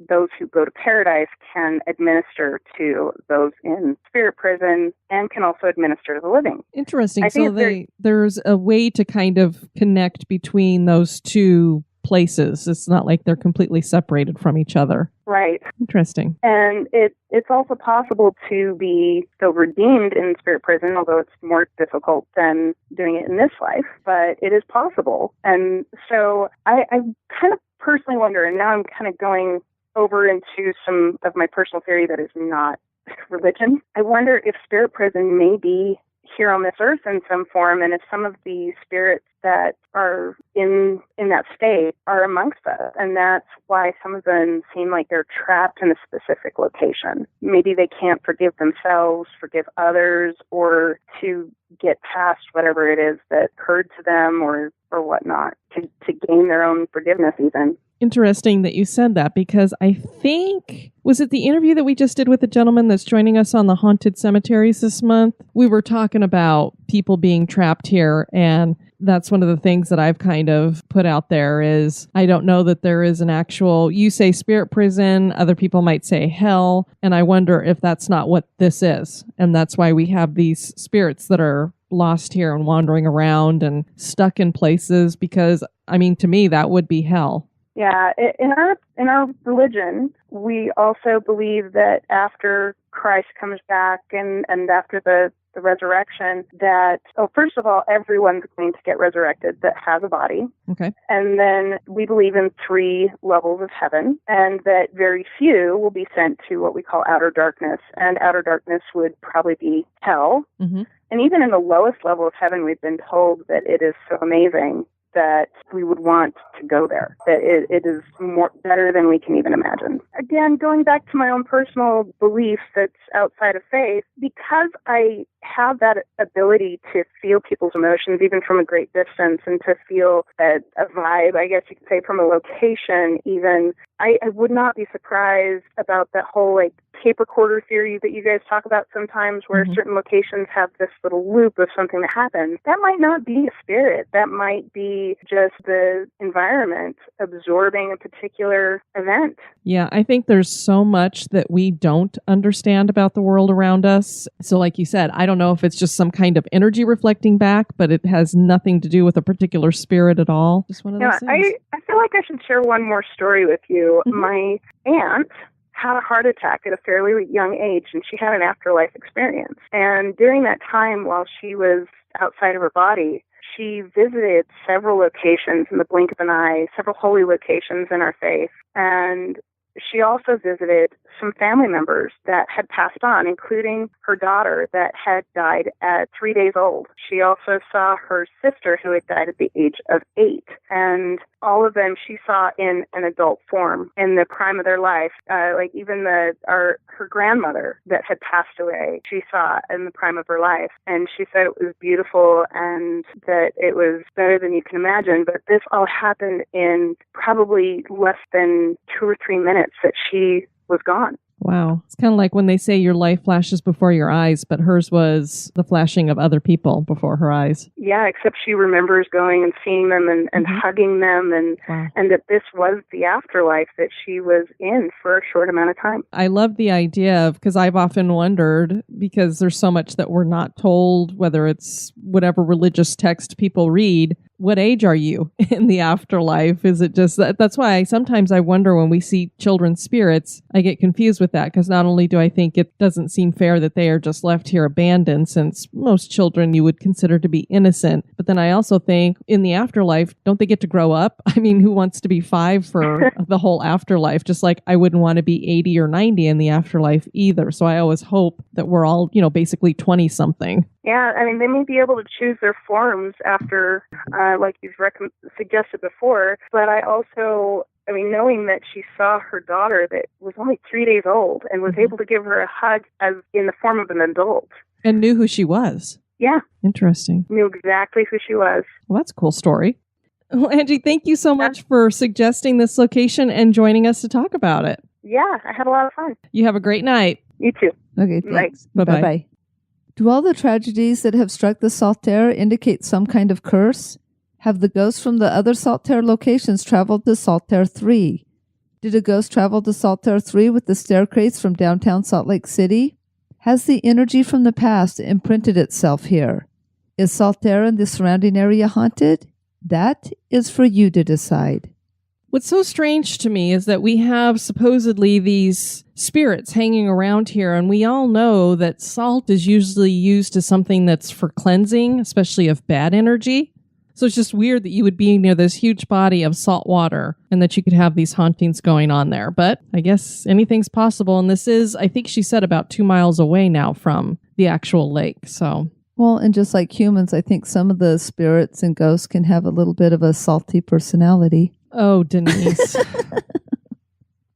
those who go to paradise can administer to those in spirit prison and can also administer to the living. Interesting. So there's a way to kind of connect between those two places. It's not like they're completely separated from each other. Right. Interesting. And it's also possible to be still redeemed in spirit prison, although it's more difficult than doing it in this life, but it is possible. And so I kind of personally wonder, and now I'm kind of going over into some of my personal theory that is not religion. I wonder if spirit prison may be here on this earth in some form, and if some of the spirits that are in that state are amongst us, and that's why some of them seem like they're trapped in a specific location. Maybe they can't forgive themselves, forgive others, or to get past whatever it is that occurred to them or whatnot, to gain their own forgiveness even. Interesting that you said that, because I think, was it the interview that we just did with the gentleman that's joining us on the haunted cemeteries this month? We were talking about people being trapped here, and that's one of the things that I've kind of put out there is I don't know that there is an actual, you say spirit prison, other people might say hell, and I wonder if that's not what this is. And that's why we have these spirits that are lost here and wandering around and stuck in places, because, I mean, to me, that would be hell. Yeah, in our religion, we also believe that after Christ comes back and after the resurrection, that, first of all, everyone's going to get resurrected that has a body. Okay. And then we believe in 3 levels of heaven, and that very few will be sent to what we call outer darkness. And outer darkness would probably be hell. Mm-hmm. And even in the lowest level of heaven, we've been told that it is so amazing that we would want to go there, that it is better than we can even imagine. Again, going back to my own personal belief that's outside of faith, because I have that ability to feel people's emotions, even from a great distance, and to feel a vibe, I guess you could say, from a location even, I would not be surprised about that whole tape recorder theory that you guys talk about sometimes, where certain locations have this little loop of something that happens. That might not be a spirit. That might be just the environment absorbing a particular event. Yeah, I think there's so much that we don't understand about the world around us. So like you said, I don't know if it's just some kind of energy reflecting back, but it has nothing to do with a particular spirit at all. Just one of those things. I feel like I should share one more story with you. Mm-hmm. My aunt had a heart attack at a fairly young age, and she had an afterlife experience. And during that time, while she was outside of her body, she visited several locations in the blink of an eye, several holy locations in our faith. And she also visited some family members that had passed on, including her daughter that had died at 3 days old. She also saw her sister who had died at the age of 8. And all of them she saw in an adult form in the prime of their life. Like even her grandmother that had passed away, she saw in the prime of her life. And she said it was beautiful and that it was better than you can imagine. But this all happened in probably less than 2 or 3 minutes that she was gone. Wow. It's kind of like when they say your life flashes before your eyes, but hers was the flashing of other people before her eyes. Yeah, except she remembers going and seeing them and hugging them and that this was the afterlife that she was in for a short amount of time. I love the idea of, because I've often wondered, because there's so much that we're not told, whether it's whatever religious text people read, what age are you in the afterlife? Is it just that? That's why sometimes I wonder when we see children's spirits, I get confused with that, because not only do I think it doesn't seem fair that they are just left here abandoned, since most children you would consider to be innocent, but then I also think in the afterlife, don't they get to grow up? I mean, who wants to be 5 for the whole afterlife? Just like I wouldn't want to be 80 or 90 in the afterlife either. So I always hope that we're all, basically 20 something. Yeah, I mean, they may be able to choose their forms after, like you've suggested before, but I also, knowing that she saw her daughter that was only 3 days old and was able to give her a hug as in the form of an adult. And knew who she was. Yeah. Interesting. Knew exactly who she was. Well, that's a cool story. Well, Angie, thank you so much for suggesting this location and joining us to talk about it. Yeah, I had a lot of fun. You have a great night. You too. Okay, thanks. Bye-bye. Bye-bye. Do all the tragedies that have struck the Saltaire indicate some kind of curse? Have the ghosts from the other Saltaire locations traveled to Saltaire 3? Did a ghost travel to Saltaire 3 with the staircase from downtown Salt Lake City? Has the energy from the past imprinted itself here? Is Saltaire and the surrounding area haunted? That is for you to decide. What's so strange to me is that we have supposedly these spirits hanging around here, and we all know that salt is usually used as something that's for cleansing, especially of bad energy. So it's just weird that you would be near this huge body of salt water and that you could have these hauntings going on there. But I guess anything's possible, and this is, I think she said, about 2 miles away now from the actual lake, so... Well, and just like humans, I think some of the spirits and ghosts can have a little bit of a salty personality. Oh, Denise.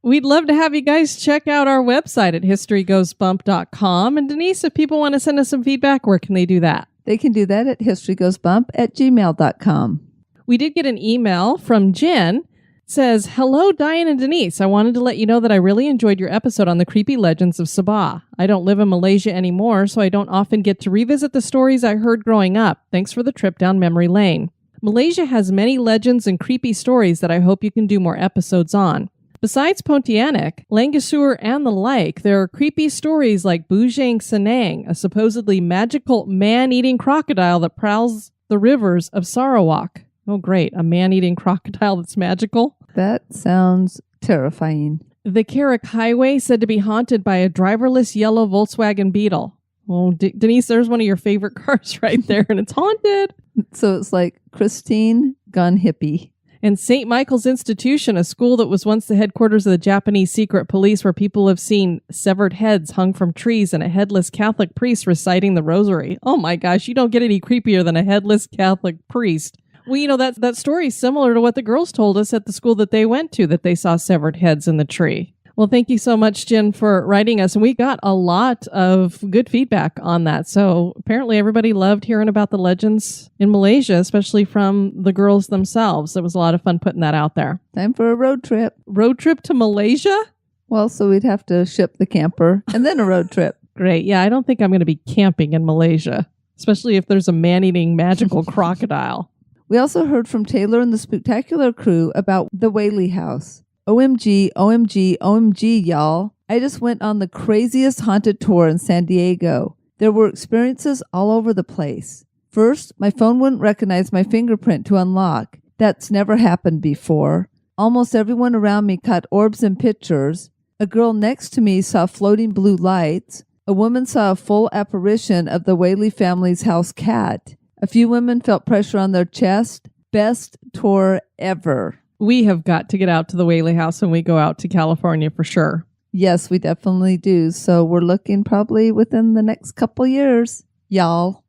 We'd love to have you guys check out our website at historygoesbump.com. And Denise, if people want to send us some feedback, where can they do that? They can do that at historygoesbump@gmail.com. We did get an email from Jen. It says, "Hello, Diane and Denise. I wanted to let you know that I really enjoyed your episode on the creepy legends of Sabah. I don't live in Malaysia anymore, so I don't often get to revisit the stories I heard growing up. Thanks for the trip down memory lane. Malaysia has many legends and creepy stories that I hope you can do more episodes on. Besides Pontianak, Langasur, and the like, there are creepy stories like Bujang Senang, a supposedly magical man-eating crocodile that prowls the rivers of Sarawak." Oh, great. A man-eating crocodile that's magical? That sounds terrifying. The Carrick Highway said to be haunted by a driverless yellow Volkswagen Beetle. Oh, Denise, there's one of your favorite cars right there, and it's haunted. So it's like Christine gone hippie. And St. Michael's Institution, a school that was once the headquarters of the Japanese secret police, where people have seen severed heads hung from trees and a headless Catholic priest reciting the rosary. Oh my gosh, you don't get any creepier than a headless Catholic priest. Well, that story is similar to what the girls told us at the school that they went to, that they saw severed heads in the tree. Well, thank you so much, Jen, for writing us. And we got a lot of good feedback on that. So apparently everybody loved hearing about the legends in Malaysia, especially from the girls themselves. It was a lot of fun putting that out there. Time for a road trip. Road trip to Malaysia? Well, so we'd have to ship the camper and then a road trip. Great. Yeah, I don't think I'm going to be camping in Malaysia, especially if there's a man-eating magical crocodile. We also heard from Taylor and the Spooktacular crew about the Whaley House. OMG, OMG, OMG, y'all. I just went on the craziest haunted tour in San Diego. There were experiences all over the place. First, my phone wouldn't recognize my fingerprint to unlock. That's never happened before. Almost everyone around me caught orbs and pictures. A girl next to me saw floating blue lights. A woman saw a full apparition of the Whaley family's house cat. A few women felt pressure on their chest. Best tour ever. We have got to get out to the Whaley House when we go out to California for sure. Yes, we definitely do. So we're looking probably within the next couple years, y'all.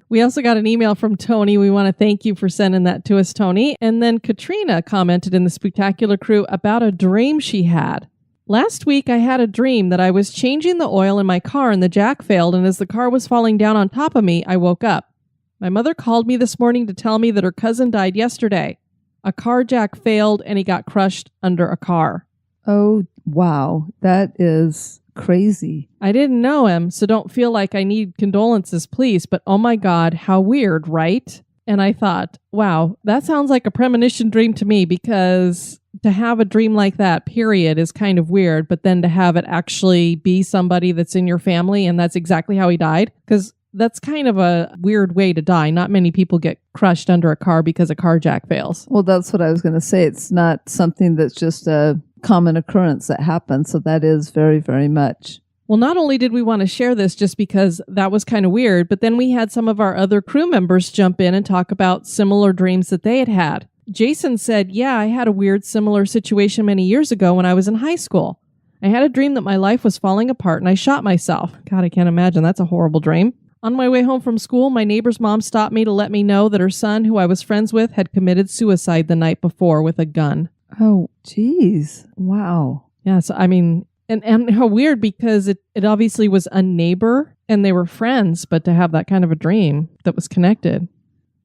We also got an email from Tony. We want to thank you for sending that to us, Tony. And then Katrina commented in the Spectacular Crew about a dream she had. Last week, I had a dream that I was changing the oil in my car and the jack failed, and as the car was falling down on top of me, I woke up. My mother called me this morning to tell me that her cousin died yesterday. A car jack failed and he got crushed under a car. Oh, wow. That is crazy. I didn't know him, so don't feel like I need condolences, please, but oh my God, how weird, right? And I thought, wow, that sounds like a premonition dream to me, because to have a dream like that, period, is kind of weird, but then to have it actually be somebody that's in your family and that's exactly how he died, because that's kind of a weird way to die. Not many people get crushed under a car because a car jack fails. Well, that's what I was going to say. It's not something that's just a common occurrence that happens, so that is very, very much. Well, not only did we want to share this just because that was kind of weird, but then we had some of our other crew members jump in and talk about similar dreams that they had had. Jason said, yeah, I had a weird similar situation many years ago when I was in high school. I had a dream that my life was falling apart and I shot myself. God, I can't imagine. That's a horrible dream. On my way home from school, my neighbor's mom stopped me to let me know that her son, who I was friends with, had committed suicide the night before with a gun. Oh, geez. Wow. Yeah, so I mean... And how weird, because it obviously was a neighbor and they were friends, but to have that kind of a dream that was connected.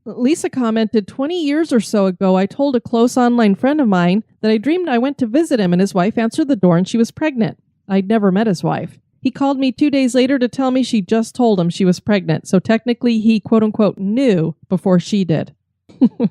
Lisa commented, 20 years or so ago, I told a close online friend of mine that I dreamed I went to visit him and his wife answered the door and she was pregnant. I'd never met his wife. He called me 2 days later to tell me she just told him she was pregnant. So technically he, quote unquote, knew before she did.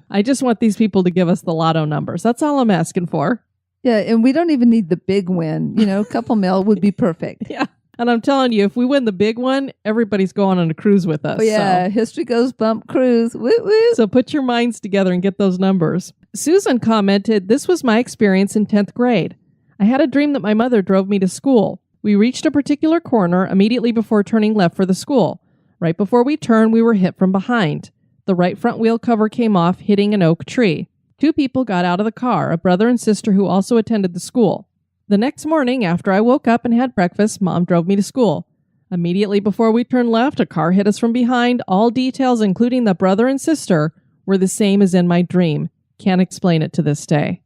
I just want these people to give us the lotto numbers. That's all I'm asking for. Yeah, and we don't even need the big win. You know, a couple mil would be perfect. Yeah. And I'm telling you, if we win the big one, everybody's going on a cruise with us. Oh, yeah. So. History goes bump cruise. Woo woo. So put your minds together and get those numbers. Susan commented, this was my experience in 10th grade. I had a dream that my mother drove me to school. We reached a particular corner immediately before turning left for the school. Right before we turned, we were hit from behind. The right front wheel cover came off, hitting an oak tree. 2 people got out of the car, a brother and sister who also attended the school. The next morning, after I woke up and had breakfast, Mom drove me to school. Immediately before we turned left, a car hit us from behind. All details, including the brother and sister, were the same as in my dream. Can't explain it to this day.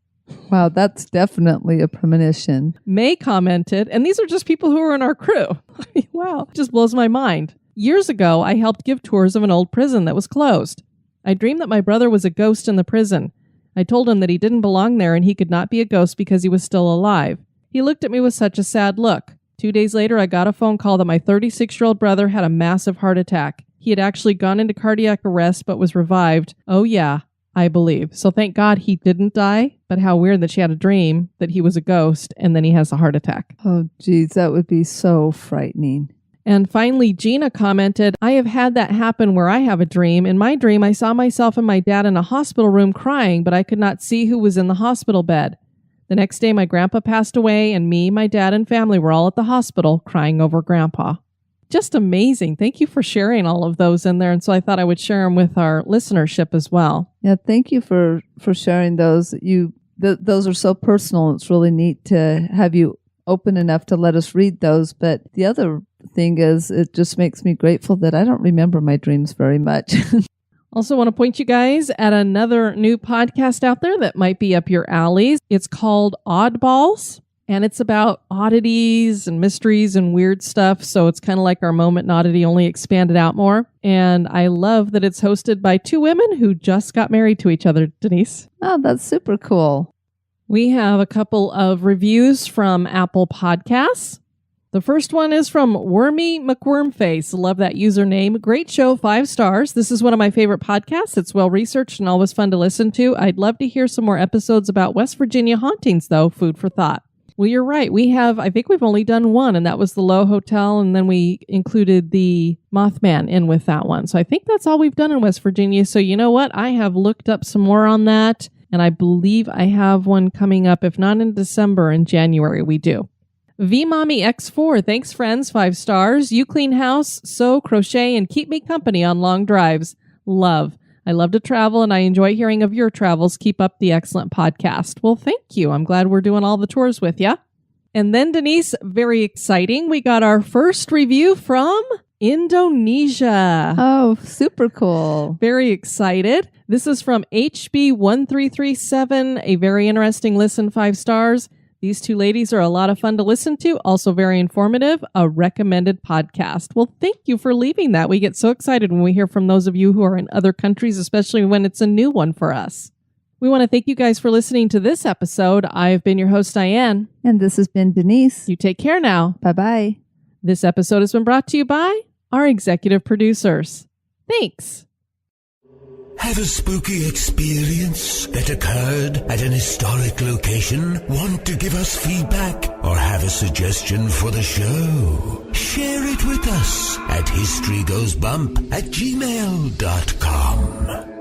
Wow, that's definitely a premonition. May commented, and these are just people who are in our crew. Wow, just blows my mind. Years ago, I helped give tours of an old prison that was closed. I dreamed that my brother was a ghost in the prison. I told him that he didn't belong there and he could not be a ghost because he was still alive. He looked at me with such a sad look. 2 days later, I got a phone call that my 36-year-old brother had a massive heart attack. He had actually gone into cardiac arrest but was revived. Oh yeah, I believe. So thank God he didn't die, but how weird that she had a dream that he was a ghost and then he has a heart attack. Oh geez, that would be so frightening. And finally, Gina commented, I have had that happen where I have a dream. In my dream, I saw myself and my dad in a hospital room crying, but I could not see who was in the hospital bed. The next day, my grandpa passed away, and me, my dad, and family were all at the hospital crying over grandpa. Just amazing. Thank you for sharing all of those in there. And so I thought I would share them with our listenership as well. Yeah, thank you for sharing those. Those are so personal. It's really neat to have you open enough to let us read those. But the other thing is, it just makes me grateful that I don't remember my dreams very much. Also want to point you guys at another new podcast out there that might be up your alleys. It's called Oddballs, and it's about oddities and mysteries and weird stuff. So it's kind of like our Moment in Oddity, only expanded out more. And I love that it's hosted by 2 women who just got married to each other, Denise. Oh, that's super cool. We have a couple of reviews from Apple Podcasts. The first one is from Wormy McWormface. Love that username. Great show, 5 stars. This is one of my favorite podcasts. It's well researched and always fun to listen to. I'd love to hear some more episodes about West Virginia hauntings, though. Food for thought. Well, you're right. I think we've only done one, and that was the Lowe Hotel, and then we included the Mothman in with that one. So I think that's all we've done in West Virginia. So you know what? I have looked up some more on that, and I believe I have one coming up. If not in December, in January, we do. VMommy X4, thanks friends, 5 stars. You clean house, sew, crochet, and keep me company on long drives. Love. I love to travel and I enjoy hearing of your travels. Keep up the excellent podcast. Well, thank you. I'm glad we're doing all the tours with you. And then Denise, very exciting. We got our first review from Indonesia. Oh, super cool. Very excited. This is from HB1337, a very interesting listen, 5 stars. These two ladies are a lot of fun to listen to, also very informative, a recommended podcast. Well, thank you for leaving that. We get so excited when we hear from those of you who are in other countries, especially when it's a new one for us. We want to thank you guys for listening to this episode. I've been your host, Diane. And this has been Denise. You take care now. Bye-bye. This episode has been brought to you by our executive producers. Thanks. Have a spooky experience that occurred at an historic location? Want to give us feedback or have a suggestion for the show? Share it with us at historygoesbump@gmail.com.